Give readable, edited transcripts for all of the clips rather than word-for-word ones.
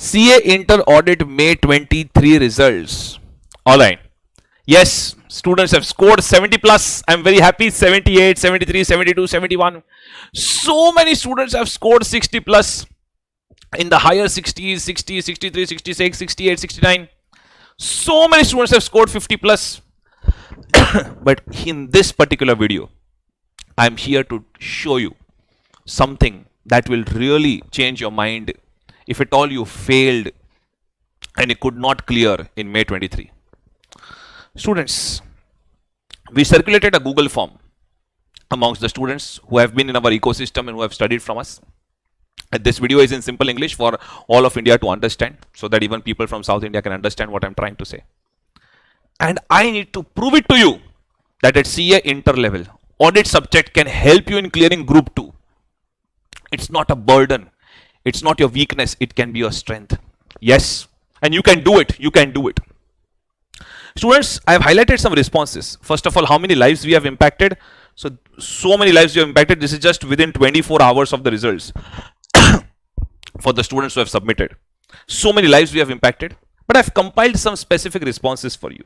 CA Inter Audit May 23 results. Alright. Yes, students have scored 70 plus. I'm very happy. 78, 73, 72, 71. So many students have scored 60 plus. In the higher 60s, 60, 63, 66, 68, 69. So many students have scored 50 plus. But in this particular video, I'm here to show you something that will really change your mind if at all you failed and you could not clear in May 23. Students, we circulated a Google form amongst the students who have been in our ecosystem and who have studied from us. And this video is in simple English for all of India to understand, so that even people from South India can understand what I'm trying to say. And I need to prove it to you that at CA Inter level, audit subject can help you in clearing Group 2. It's not a burden. It's not your weakness. It can be your strength. Yes. And you can do it. You can do it. Students, I have highlighted some responses. First of all, how many lives we have impacted. So many lives we have impacted. This is just within 24 hours of the results for the students who have submitted. So many lives we have impacted. But I've compiled some specific responses for you.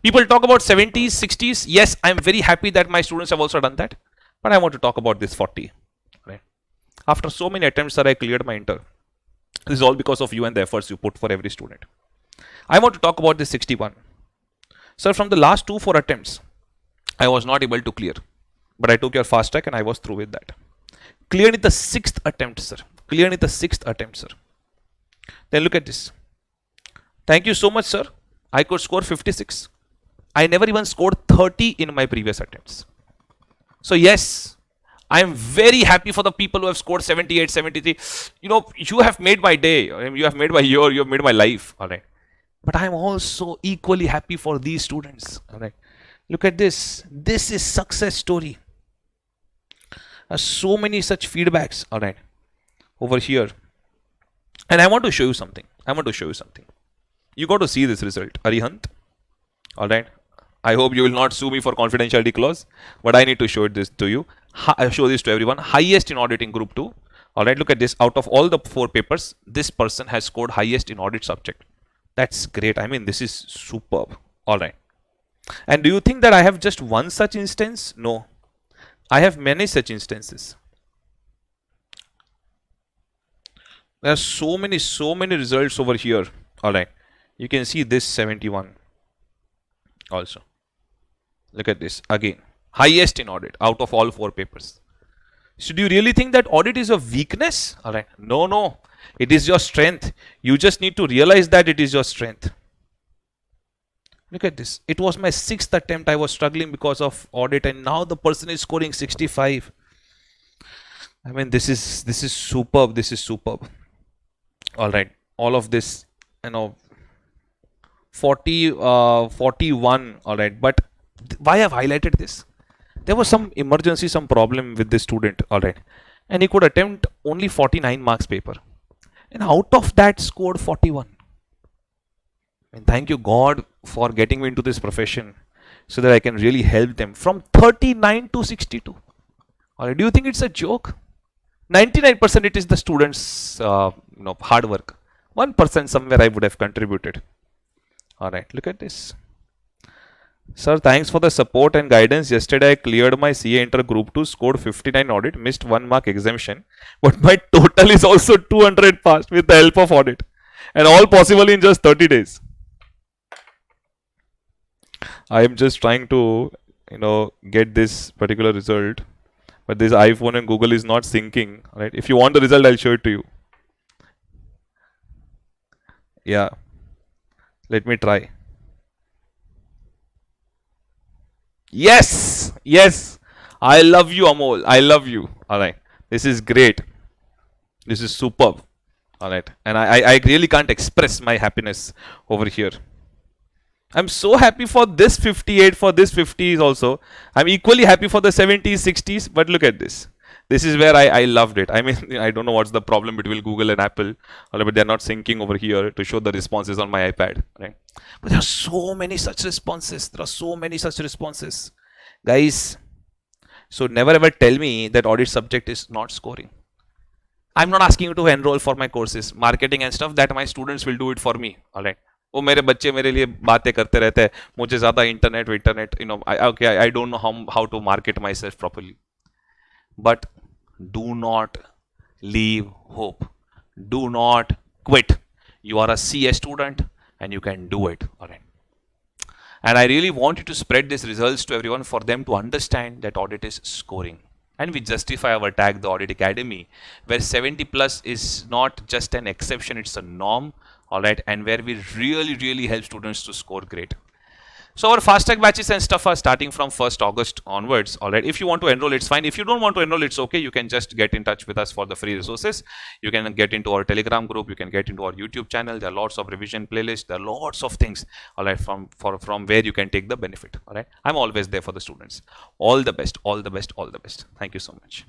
People talk about 70s, 60s. Yes, I'm very happy that my students have also done that. But I want to talk about this 40. Right? After so many attempts, sir, I cleared my Inter. This is all because of you and the efforts you put for every student. I want to talk about this 61. Sir, from the last 2-4 attempts, I was not able to clear. But I took your fast track and I was through with that. Cleared in the 6th attempt, sir. Cleared in the 6th attempt, sir. Then look at this. Thank you so much, sir. I could score 56. I never even scored 30 in my previous attempts. So yes, I am very happy for the people who have scored 78, 73. You know, you have made my day. You have made my year. You have made my life. All right. But I am also equally happy for these students. All right. Look at this. This is success story. So many such feedbacks. All right. Over here. And I want to show you something. You got to see this result. Arihant. All right. I hope you will not sue me for confidentiality clause, but I need to show this to you. I show this to everyone. Highest in audit in Group 2. All right. Look at this. Out of all the 4 papers, this person has scored highest in audit subject. That's great. I mean, this is superb. All right. And do you think that I have just one such instance? No. I have many such instances. There are so many results over here. All right. You can see this 71 also. Look at this again. Highest in audit out of all 4 papers. So do you really think that audit is a weakness? All right. No. It is your strength. You just need to realize that it is your strength. Look at this. It was my 6th attempt. I was struggling because of audit, and now the person is scoring 65. I mean, this is superb. This is superb. All right. All of this, 41. All right. But why I've highlighted this? There was some emergency, some problem with this student. All right. And he could attempt only 49 marks paper. And out of that scored 41. And thank you God for getting me into this profession so that I can really help them from 39 to 62. All right. Do you think it's a joke? 99% it is the students' hard work. 1% somewhere I would have contributed. All right. Look at this. Sir, thanks for the support and guidance. Yesterday I cleared my CA Inter Group 2, scored 59 audit, missed 1 mark exemption. But my total is also 200 passed with the help of audit. And all possible in just 30 days. I am just trying to, get this particular result. But this iPhone and Google is not syncing. Right? If you want the result, I'll show it to you. Yeah. Let me try. Yes. I love you, Amol. I love you. All right. This is great. This is superb. All right. And I really can't express my happiness over here. I'm so happy for this 58, for this 50s also. I'm equally happy for the 70s, 60s. But look at this. This is where I loved it. I mean, I don't know what's the problem between Google and Apple. But they're not syncing over here to show the responses on my iPad. Right? But there are so many such responses. Guys, so never ever tell me that audit subject is not scoring. I'm not asking you to enroll for my courses, marketing and stuff, that my students will do it for me. All right. वो मेरे बच्चे मेरे लिए बातें करते रहते हैं, मुझे ज़्यादा internet I don't know how to market myself properly. But do not leave hope. Do not quit. You are a CA student and you can do it. All right. And I really want you to spread these results to everyone for them to understand that audit is scoring. And we justify our tag, the Audit Academy, where 70 plus is not just an exception, it's a norm. All right. And where we really help students to score great. So our fast track batches and stuff are starting from 1st August onwards. All right. If you want to enroll, it's fine. If you don't want to enroll, it's okay. You can just get in touch with us for the free resources. You can get into our Telegram group. You can get into our YouTube channel. There are lots of revision playlists. There are lots of things. All right. From where you can take the benefit. All right. I'm always there for the students. All the best. All the best. All the best. Thank you so much.